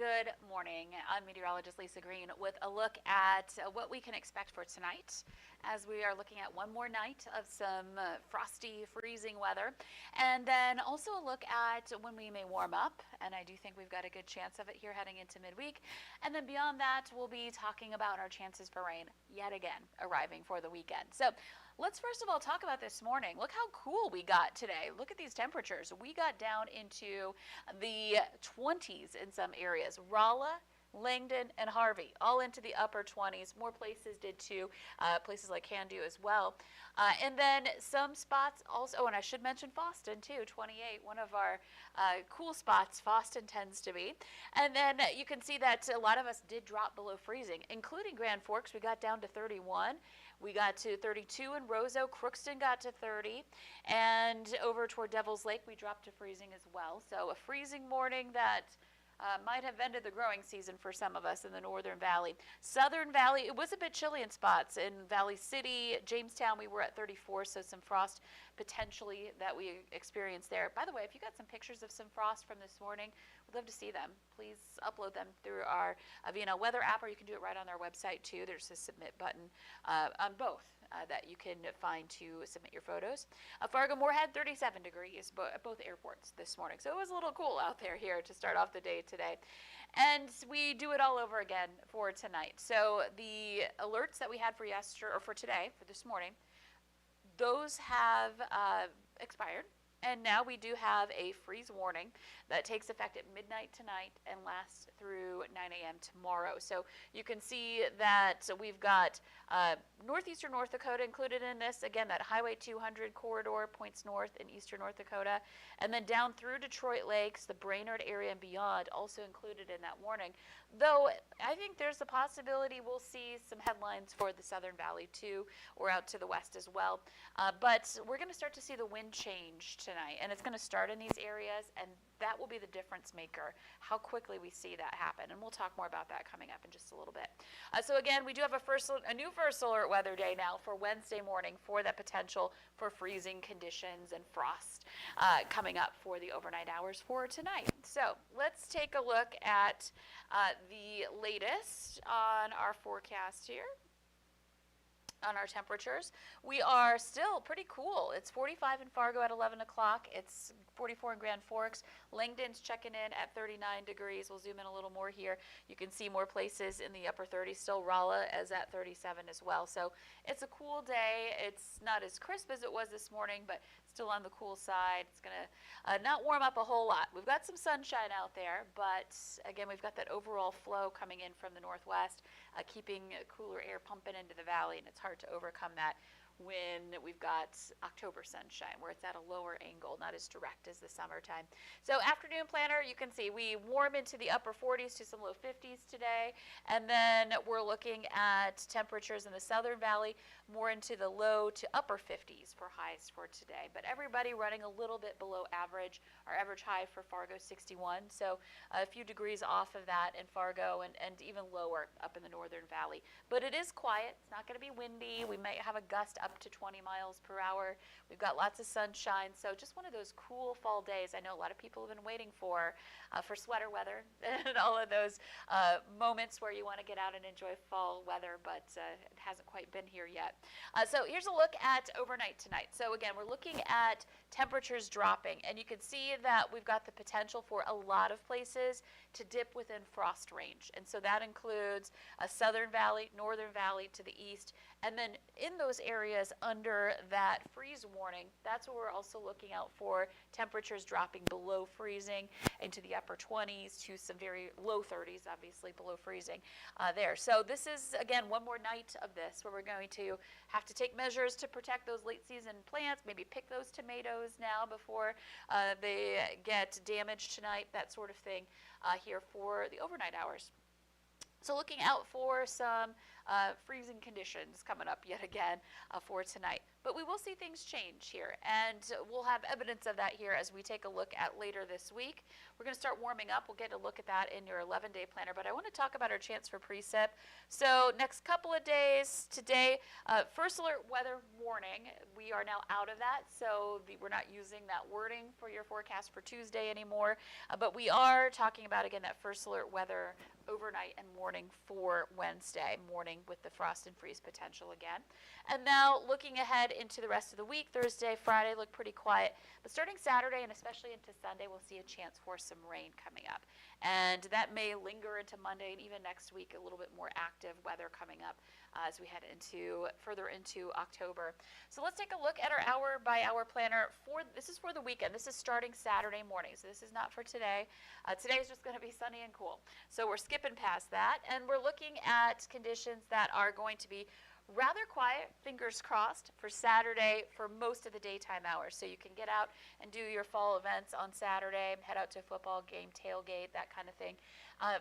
Good morning. I'm meteorologist Lisa Green with a look at what we can expect for tonight as we are looking at one more night of some frosty, freezing weather. And then also a look at when we may warm up. And I do think we've got a good chance of it here heading into midweek. And then beyond that, we'll be talking about our chances for rain yet again arriving for the weekend. So let's first of all talk about this morning. Look how cool we got today. Look at these temperatures. We got down into the 20s in some areas. Rolla, Langdon, and Harvey, all into the upper 20s. More places did too, places like Candu as well. And then some spots also, oh, and I should mention Foston too, 28, one of our cool spots Foston tends to be. And then you can see that a lot of us did drop below freezing, including Grand Forks. We got down to 31. We got to 32 in Roseau. Crookston got to 30. And over toward Devil's Lake, we dropped to freezing as well. So a freezing morning that might have ended the growing season for some of us in the Northern Valley. Southern Valley, it was a bit chilly in spots. In Valley City, Jamestown, we were at 34, so some frost potentially that we experienced there. By the way, if you got some pictures of some frost from this morning, we'd love to see them. Please upload them through our VNL weather app, or you can do it right on our website too. There's a submit button on both that you can find to submit your photos. Fargo-Moorhead, 37 degrees at both airports this morning. So it was a little cool out there here to start off the day today. And we do it all over again for tonight. So the alerts that we had for yesterday, or for today, for this morning, those have expired. And now we do have a freeze warning that takes effect at midnight tonight and lasts through 9 a.m. tomorrow. So you can see that we've got northeastern North Dakota included in this. Again, that Highway 200 corridor points north in eastern North Dakota. And then down through Detroit Lakes, the Brainerd area and beyond also included in that warning. Though I think there's a possibility we'll see some headlines for the Southern Valley too, or out to the west as well. But we're going to start to see the wind change tonight, and it's going to start in these areas, and that will be the difference maker, how quickly we see that happen. And we'll talk more about that coming up in just a little bit. So again, we do have a new first alert weather day now for Wednesday morning for that potential for freezing conditions and frost coming up for the overnight hours for tonight. So let's take a look at the latest on our forecast here. On our temperatures, we are still pretty cool. It's 45 in Fargo at 11 o'clock. It's 44 in Grand Forks. Langdon's checking in at 39 degrees. We'll zoom in a little more here. You can see more places in the upper 30s. Still Rolla is at 37 as well. So it's a cool day. It's not as crisp as it was this morning, but still on the cool side. It's going to not warm up a whole lot. We've got some sunshine out there, but again, we've got that overall flow coming in from the northwest, keeping cooler air pumping into the valley, and it's hard to overcome that when we've got October sunshine, where it's at a lower angle, not as direct as the summertime. So afternoon planner, you can see we warm into the upper 40s to some low 50s today, and then we're looking at temperatures in the Southern Valley more into the low to upper 50s for highs for today. But everybody running a little bit below average. Our average high for Fargo 61, so a few degrees off of that in Fargo, and even lower up in the Northern Valley. But it is quiet. It's not going to be windy. We might have a gust up to 20 miles per hour. We've got lots of sunshine, so just one of those cool fall days I know a lot of people have been waiting for sweater weather and all of those moments where you want to get out and enjoy fall weather, but it hasn't quite been here yet. So here's a look at overnight tonight. So again, we're looking at temperatures dropping, and you can see that we've got the potential for a lot of places to dip within frost range, and so that includes a Southern Valley, Northern Valley to the east, and then in those areas under that freeze warning, that's what we're also looking out for, temperatures dropping below freezing into the upper 20s to some very low 30s, obviously below freezing there. So this is, again, one more night of this where we're going to have to take measures to protect those late season plants, maybe pick those tomatoes now before they get damaged tonight, that sort of thing here for the overnight hours. So looking out for some freezing conditions coming up yet again for tonight. But we will see things change here, and we'll have evidence of that here as we take a look at later this week. We're going to start warming up. We'll get a look at that in your 11-day planner, but I want to talk about our chance for precip. So next couple of days, today, first alert weather warning. We are now out of that, so we're not using that wording for your forecast for Tuesday anymore, but we are talking about, again, that first alert weather overnight and morning for Wednesday morning with the frost and freeze potential again. And now looking ahead into the rest of the week, Thursday, Friday look pretty quiet, but starting Saturday and especially into Sunday, we'll see a chance for some rain coming up. And that may linger into Monday and even next week, a little bit more active weather coming up as we head further into October. So let's take a look at our hour by hour planner. This is for the weekend. This is starting Saturday morning, so this is not for today. Today is just going to be sunny and cool. So we're skipping past that, and we're looking at conditions that are going to be rather quiet, fingers crossed, for Saturday for most of the daytime hours. So you can get out and do your fall events on Saturday, head out to a football game, tailgate, that kind of thing.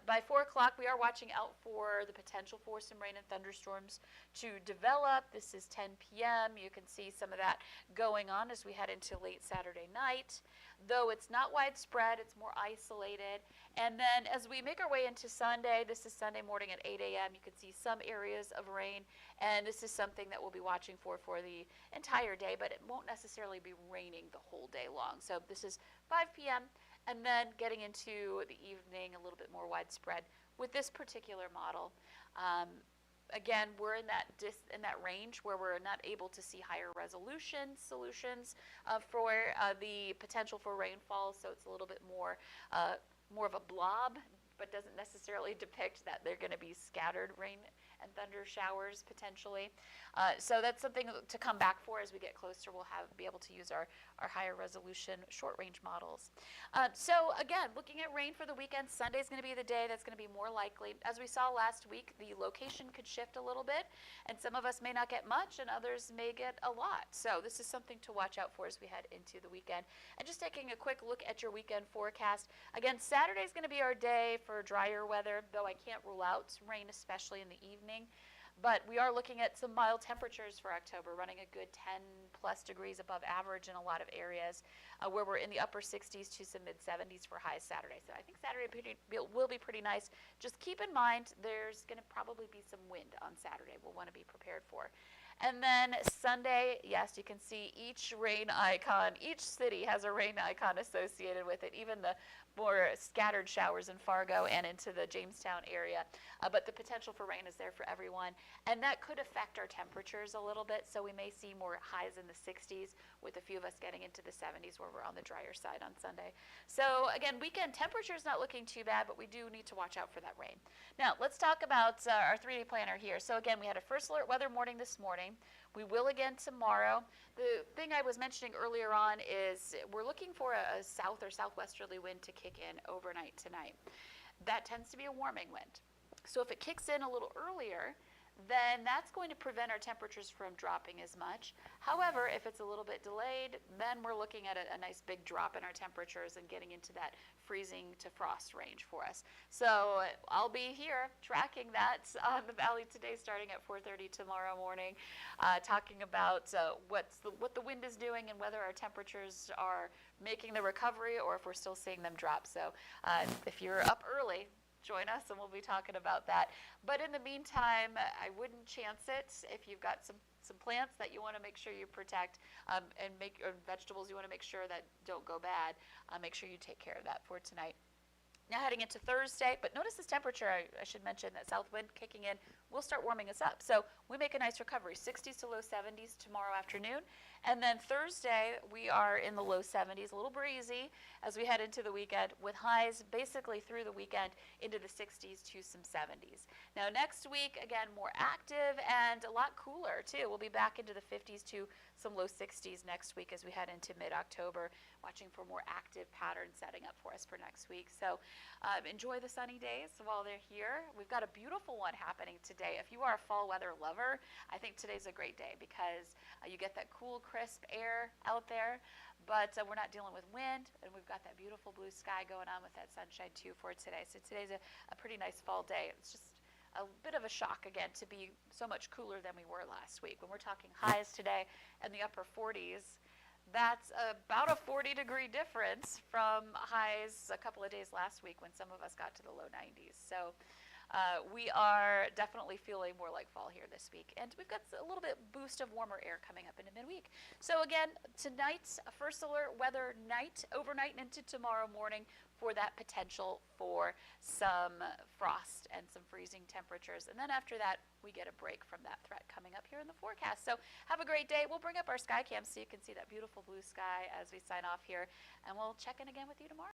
By 4 o'clock, we are watching out for the potential for some rain and thunderstorms to develop. This is 10 p.m. You can see some of that going on as we head into late Saturday night. Though it's not widespread, it's more isolated. And then as we make our way into Sunday, this is Sunday morning at 8 a.m., you can see some areas of rain. And this is something that we'll be watching for the entire day, but it won't necessarily be raining the whole day long. So this is 5 p.m. and then getting into the evening, a little bit more widespread with this particular model. Again, we're in that range where we're not able to see higher resolution solutions for the potential for rainfall. So it's a little bit more of a blob, but doesn't necessarily depict that they're going to be scattered rain and thunder showers potentially. So that's something to come back for as we get closer. We'll be able to use our higher resolution short range models. So again, looking at rain for the weekend, Sunday is going to be the day that's going to be more likely. As we saw last week, the location could shift a little bit, and some of us may not get much and others may get a lot. So this is something to watch out for as we head into the weekend. And just taking a quick look at your weekend forecast. Again, Saturday is going to be our day for drier weather, though I can't rule out rain, especially in the evening. But we are looking at some mild temperatures for October, running a good 10 plus degrees above average in a lot of areas, where we're in the upper 60s to some mid 70s for highs Saturday. So I think Saturday will be pretty nice. Just keep in mind there's going to probably be some wind on Saturday we'll want to be prepared for. And then Sunday, yes, you can see each rain icon, each city has a rain icon associated with it, even the more scattered showers in Fargo and into the Jamestown area. But the potential for rain is there for everyone. And that could affect our temperatures a little bit. So we may see more highs in the 60s with a few of us getting into the 70s where we're on the drier side on Sunday. So again, weekend temperatures not looking too bad, but we do need to watch out for that rain. Now, let's talk about our 3-day planner here. So again, we had a first alert weather morning this morning. We will again tomorrow. The thing I was mentioning earlier on is we're looking for a south or southwesterly wind to kick in overnight tonight. That tends to be a warming wind. So if it kicks in a little earlier, then that's going to prevent our temperatures from dropping as much. However, if it's a little bit delayed, then we're looking at a nice big drop in our temperatures and getting into that freezing to frost range for us. So I'll be here tracking that on the Valley today starting at 4:30 tomorrow morning, talking about what the wind is doing and whether our temperatures are making the recovery or if we're still seeing them drop. So if you're up early, join us and we'll be talking about that. But in the meantime, I wouldn't chance it. If you've got some plants that you want to make sure you protect or vegetables you want to make sure that don't go bad, make sure you take care of that for tonight. Now heading into Thursday, but notice this temperature, I should mention that south wind kicking in will start warming us up. So we make a nice recovery, 60s to low 70s tomorrow afternoon. And then Thursday, we are in the low 70s, a little breezy as we head into the weekend with highs basically through the weekend into the 60s to some 70s. Now next week, again, more active and a lot cooler too. We'll be back into the 50s to some low 60s next week as we head into mid-October, watching for more active patterns setting up for us for next week. So enjoy the sunny days while they're here. We've got a beautiful one happening today. If you are a fall weather lover, I think today's a great day because you get that cool, crisp air out there, but we're not dealing with wind, and we've got that beautiful blue sky going on with that sunshine too for today. So today's a pretty nice fall day. It's just a bit of a shock again to be so much cooler than we were last week. When we're talking highs today in the upper 40s, that's about a 40-degree difference from highs a couple of days last week when some of us got to the low 90s. So we are definitely feeling more like fall here this week. And we've got a little bit boost of warmer air coming up into midweek. So again, tonight's first alert weather night, overnight and into tomorrow morning for that potential for some frost and some freezing temperatures. And then after that, we get a break from that threat coming up here in the forecast. So have a great day. We'll bring up our sky cam so you can see that beautiful blue sky as we sign off here. And we'll check in again with you tomorrow.